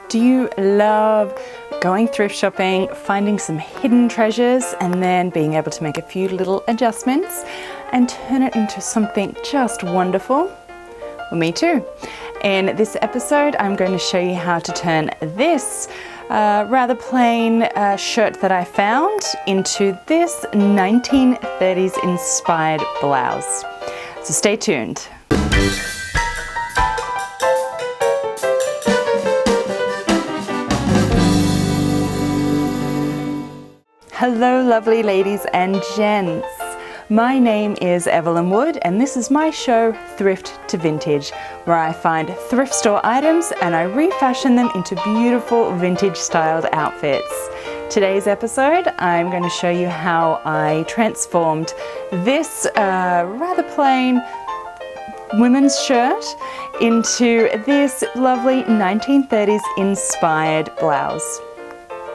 Do you love going thrift shopping, finding some hidden treasures, and then being able to make a few little adjustments and turn it into something just wonderful? Well, me too. In this episode, I'm going to show you how to turn this rather plain shirt that I found into this 1930s inspired blouse. So stay tuned. Hello lovely ladies and gents. My name is Evelyn Wood and this is my show Thrift to Vintage, where I find thrift store items and I refashion them into beautiful vintage styled outfits. Today's episode I'm going to show you how I transformed this rather plain women's shirt into this lovely 1930s inspired blouse.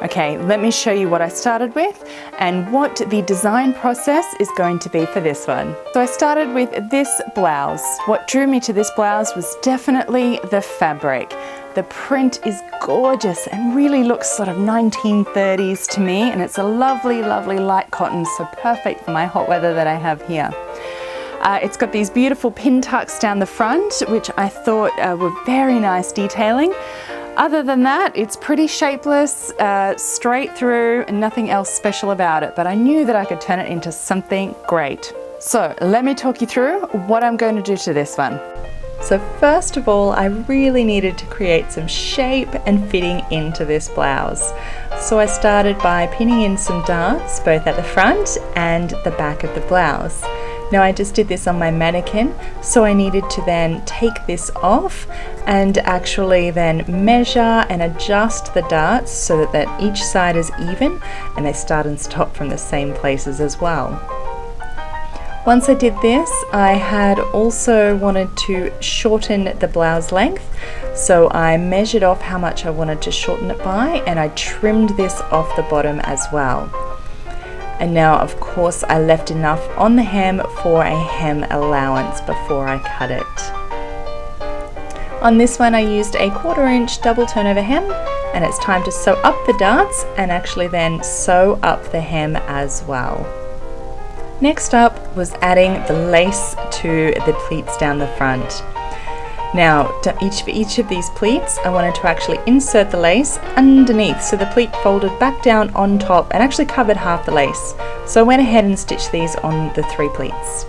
Okay, let me show you what I started with and what the design process is going to be for this one. So I started with this blouse. What drew me to this blouse was definitely the fabric. The print is gorgeous and really looks sort of 1930s to me, and it's a lovely, lovely light cotton, so perfect for my hot weather that I have here. It's got these beautiful pin tucks down the front, which I thought were very nice detailing. Other than that, it's pretty shapeless, straight through, and nothing else special about it, but I knew that I could turn it into something great. So let me talk you through what I'm going to do to this one. So first of all, I really needed to create some shape and fitting into this blouse. So I started by pinning in some darts, both at the front and the back of the blouse. Now I just did this on my mannequin, so I needed to then take this off and actually then measure and adjust the darts so that each side is even and they start and stop from the same places as well. Once I did this, I had also wanted to shorten the blouse length, so I measured off how much I wanted to shorten it by and I trimmed this off the bottom as well. And now of course I left enough on the hem for a hem allowance before I cut it. On this one I used a 1/4 inch double turnover hem, and it's time to sew up the darts and actually then sew up the hem as well. Next up was adding the lace to the pleats down the front. Now, for each of these pleats, I wanted to actually insert the lace underneath, so the pleat folded back down on top and actually covered half the lace. So I went ahead and stitched these on the 3 pleats.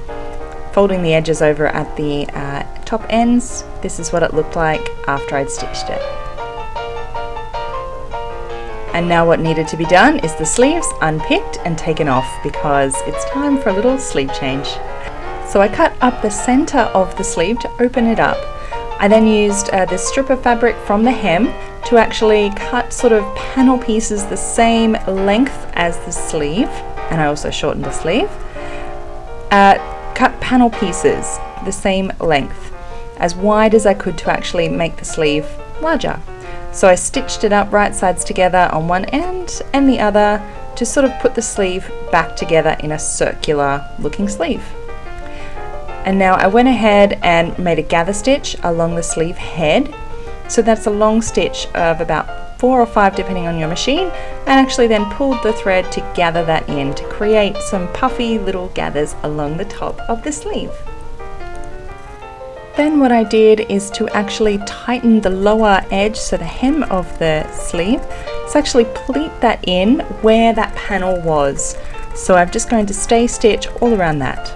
Folding the edges over at the top ends, this is what it looked like after I'd stitched it. And now what needed to be done is the sleeves unpicked and taken off, because it's time for a little sleeve change. So I cut up the center of the sleeve to open it up. I then used this strip of fabric from the hem to actually cut sort of panel pieces the same length as the sleeve, and I also shortened the sleeve. Cut panel pieces the same length, as wide as I could to actually make the sleeve larger. So I stitched it up right sides together on one end and the other to sort of put the sleeve back together in a circular looking sleeve. And now I went ahead and made a gather stitch along the sleeve head. So that's a long stitch of about 4 or 5 depending on your machine, and actually then pulled the thread to gather that in to create some puffy little gathers along the top of the sleeve. Then what I did is to actually tighten the lower edge, so the hem of the sleeve, so actually pleat that in where that panel was. So I'm just going to stay stitch all around that.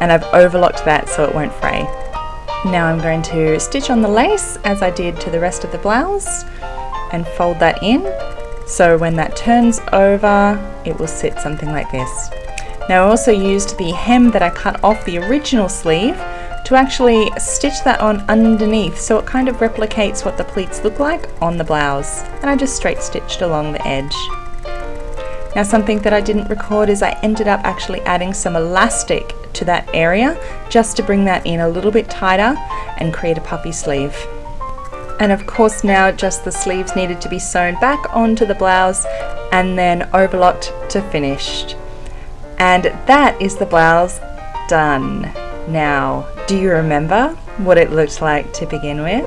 And I've overlocked that so it won't fray. Now I'm going to stitch on the lace as I did to the rest of the blouse and fold that in, so when that turns over it will sit something like this. Now I also used the hem that I cut off the original sleeve to actually stitch that on underneath, so it kind of replicates what the pleats look like on the blouse, and I just straight stitched along the edge. Now something that I didn't record is I ended up actually adding some elastic to that area just to bring that in a little bit tighter and create a puffy sleeve. And of course now just the sleeves needed to be sewn back onto the blouse and then overlocked to finished. And that is the blouse done. Now, do you remember what it looked like to begin with?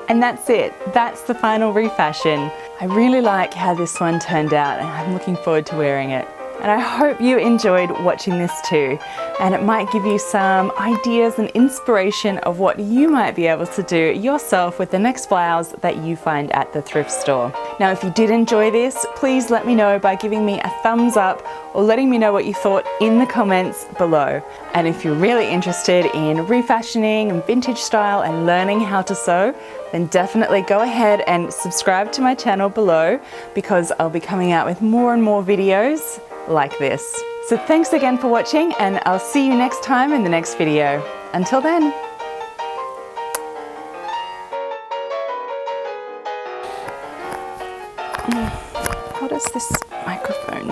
And that's it. That's the final refashion. I really like how this one turned out and I'm looking forward to wearing it. And I hope you enjoyed watching this too, and it might give you some ideas and inspiration of what you might be able to do yourself with the next blouse that you find at the thrift store. Now, if you did enjoy this, please let me know by giving me a thumbs up or letting me know what you thought in the comments below. And if you're really interested in refashioning and vintage style and learning how to sew, then definitely go ahead and subscribe to my channel below, because I'll be coming out with more and more videos like this. So thanks again for watching, and I'll see you next time in the next video. Until then. How does this microphone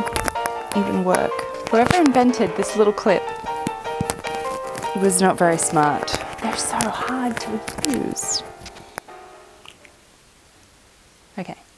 even work? Whoever invented this little clip was not very smart. They're so hard to use.